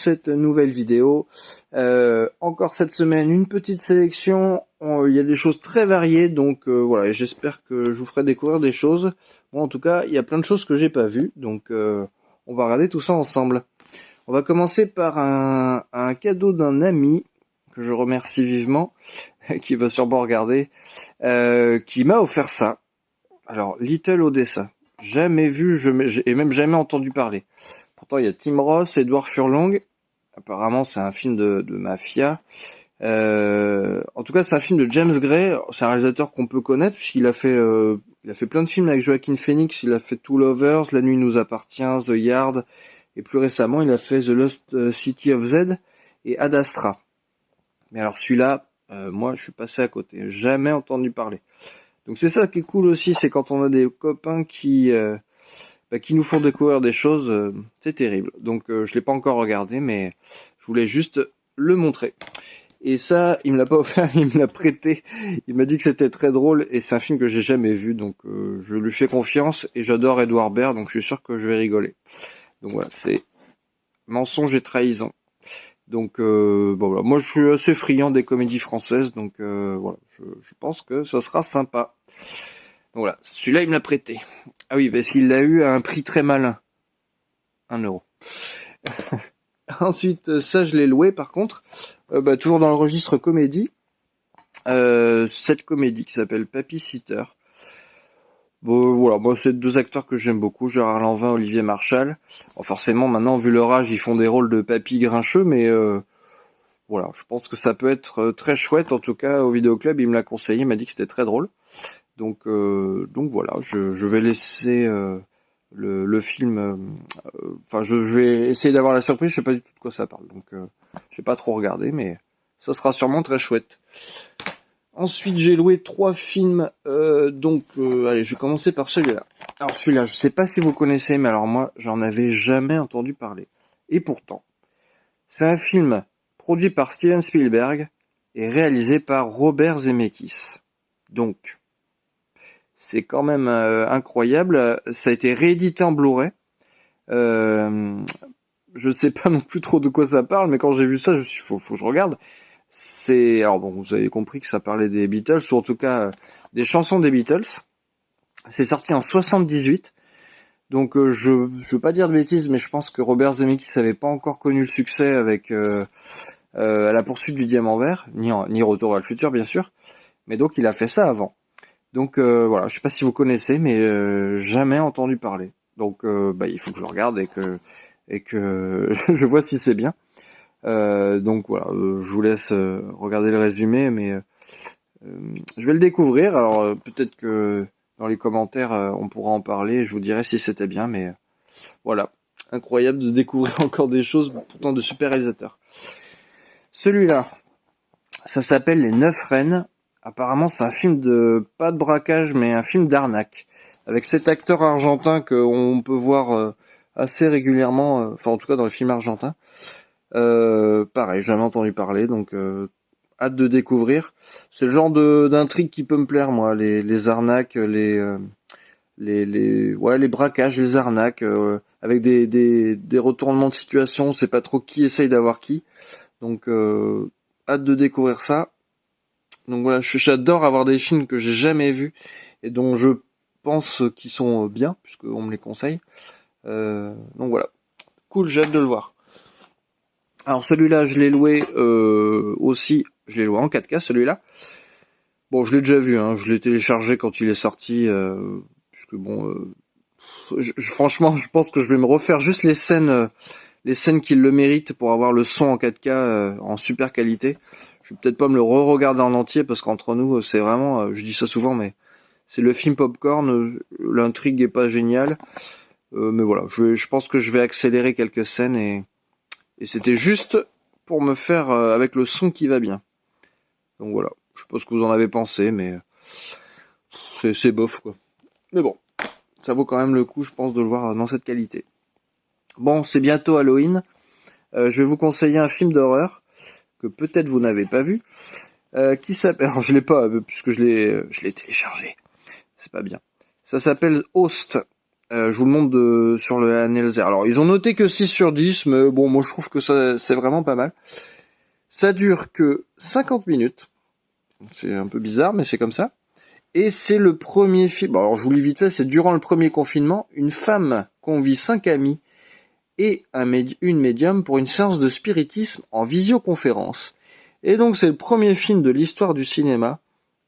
cette nouvelle vidéo. Encore cette semaine, une petite sélection. Il y a des choses très variées, donc voilà, j'espère que je vous ferai découvrir des choses. Bon, en tout cas, il y a plein de choses que j'ai pas vues, donc on va regarder tout ça ensemble. On va commencer par un cadeau d'un ami, que je remercie vivement, qui va sûrement regarder, qui m'a offert ça. Alors, Little Odessa. Jamais vu, et même jamais entendu parler. Pourtant, il y a Tim Roth, Edward Furlong. Apparemment, c'est un film de mafia. En tout cas, c'est un film de James Gray. C'est un réalisateur qu'on peut connaître, puisqu'il a fait plein de films avec Joaquin Phoenix. Il a fait Two Lovers, La Nuit nous appartient, The Yard. Et plus récemment, il a fait The Lost City of Z et Ad Astra. Mais alors, celui-là, moi, je suis passé à côté. Jamais entendu parler. Donc c'est ça qui est cool aussi, c'est quand on a des copains qui nous font découvrir des choses, c'est terrible. Donc je l'ai pas encore regardé, mais je voulais juste le montrer. Et ça, il me l'a pas offert, il me l'a prêté. Il m'a dit que c'était très drôle et c'est un film que j'ai jamais vu, donc je lui fais confiance et j'adore Edouard Baird, donc je suis sûr que je vais rigoler. Donc voilà, c'est mensonge et trahison. Donc bon, voilà. Moi je suis assez friand des comédies françaises, donc voilà, je pense que ça sera sympa. Donc voilà, celui-là il me l'a prêté. Ah oui, parce qu'il l'a eu à un prix très malin. 1€. Ensuite, ça je l'ai loué par contre, toujours dans le registre comédie. Cette comédie qui s'appelle Papy Sitter. Bon, voilà, moi c'est deux acteurs que j'aime beaucoup, Gérard Lanvin, Olivier Marchal. Bon, forcément maintenant vu leur âge ils font des rôles de papy grincheux, mais voilà, je pense que ça peut être très chouette. En tout cas au vidéoclub il me l'a conseillé, il m'a dit que c'était très drôle. Donc voilà, je vais laisser le film. Enfin, je vais essayer d'avoir la surprise. Je sais pas du tout de quoi ça parle, donc je vais pas trop regarder, mais ça sera sûrement très chouette. Ensuite, j'ai loué 3 films. Allez, je vais commencer par celui-là. Alors celui-là, je sais pas si vous connaissez, mais alors moi, j'en avais jamais entendu parler. Et pourtant, c'est un film produit par Steven Spielberg et réalisé par Robert Zemeckis. Donc, c'est quand même incroyable. Ça a été réédité en Blu-ray. Je sais pas non plus trop de quoi ça parle, mais quand j'ai vu ça, je me suis dit, faut que je regarde. Alors bon, vous avez compris que ça parlait des Beatles, ou en tout cas des chansons des Beatles. C'est sorti en 78. Donc je veux pas dire de bêtises, mais je pense que Robert Zemeckis n'avait pas encore connu le succès avec à la poursuite du diamant vert, ni Retour vers le futur bien sûr. Mais donc il a fait ça avant. Donc voilà, je sais pas si vous connaissez, mais jamais entendu parler. Donc il faut que je regarde et que je vois si c'est bien. Donc voilà, je vous laisse regarder le résumé, mais je vais le découvrir. Alors peut-être que dans les commentaires on pourra en parler, je vous dirai si c'était bien, mais voilà, incroyable de découvrir encore des choses, pourtant de super réalisateurs. Celui-là, ça s'appelle Les 9 Reines. Apparemment c'est un film pas de braquage, mais un film d'arnaque, avec cet acteur argentin qu'on peut voir assez régulièrement, enfin en tout cas dans les films argentins. Pareil, jamais entendu parler, donc hâte de découvrir. C'est le genre d'intrigue qui peut me plaire, moi, les arnaques, les braquages, les arnaques, avec des retournements de situation, on sait pas trop qui essaye d'avoir qui. Donc hâte de découvrir ça. Donc voilà, j'adore avoir des films que j'ai jamais vus et dont je pense qu'ils sont bien, puisqu'on me les conseille. Donc voilà, cool, j'ai hâte de le voir. Alors celui-là, je l'ai loué aussi, je l'ai loué en 4K celui-là. Bon, je l'ai déjà vu, hein, je l'ai téléchargé quand il est sorti, puisque bon, franchement, je pense que je vais me refaire juste les scènes qui le méritent pour avoir le son en 4K en super qualité. Je vais peut-être pas me le re-regarder en entier parce qu'entre nous, c'est vraiment, je dis ça souvent, mais c'est le film popcorn, l'intrigue est pas géniale, mais voilà, je pense que je vais accélérer quelques scènes et c'était juste pour me faire avec le son qui va bien. Donc voilà, je sais pas ce que vous en avez pensé, mais c'est bof quoi. Mais bon, ça vaut quand même le coup, je pense, de le voir dans cette qualité. Bon, c'est bientôt Halloween. Je vais vous conseiller un film d'horreur que peut-être vous n'avez pas vu, qui s'appelle... Alors je l'ai pas, puisque je l'ai téléchargé. C'est pas bien. Ça s'appelle Host. Je vous le montre sur le Anelzer. Alors, ils ont noté que 6 sur 10, mais bon, moi je trouve que ça, c'est vraiment pas mal. Ça dure que 50 minutes. C'est un peu bizarre, mais c'est comme ça. Et c'est le premier film. Bon, alors je vous lis vite fait, c'est durant le premier confinement, une femme convie 5 amis et une médium pour une séance de spiritisme en visioconférence. Et donc c'est le premier film de l'histoire du cinéma,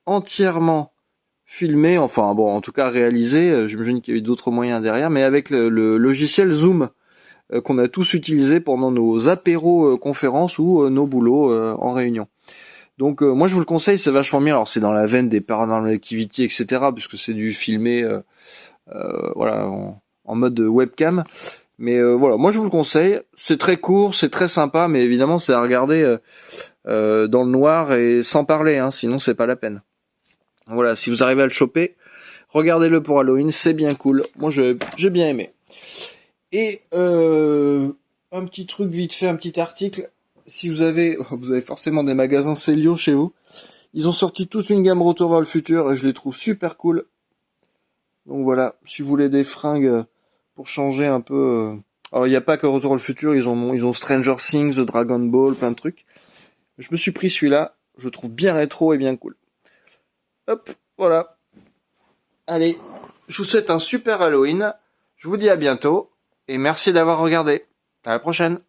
entièrement filmé, enfin bon, en tout cas réalisé, j'imagine qu'il y a eu d'autres moyens derrière, mais avec le logiciel Zoom, qu'on a tous utilisé pendant nos apéros conférences ou nos boulots en réunion. Donc moi je vous le conseille, c'est vachement bien. Alors c'est dans la veine des Paranormal Activity, etc. puisque c'est du filmé voilà, en mode webcam. Mais voilà, moi je vous le conseille. C'est très court, c'est très sympa, mais évidemment c'est à regarder dans le noir et sans parler, hein, sinon c'est pas la peine. Voilà, si vous arrivez à le choper, regardez-le pour Halloween, c'est bien cool. Moi j'ai bien aimé. Et un petit truc vite fait, un petit article. Si vous avez forcément des magasins Célio chez vous. Ils ont sorti toute une gamme Retour vers le futur et je les trouve super cool. Donc voilà, si vous voulez des fringues pour changer un peu. Alors il n'y a pas que Retour vers le futur, ils ont Stranger Things, Dragon Ball, plein de trucs. Je me suis pris celui-là, je le trouve bien rétro et bien cool. Hop, voilà. Allez, je vous souhaite un super Halloween. Je vous dis à bientôt et merci d'avoir regardé. À la prochaine.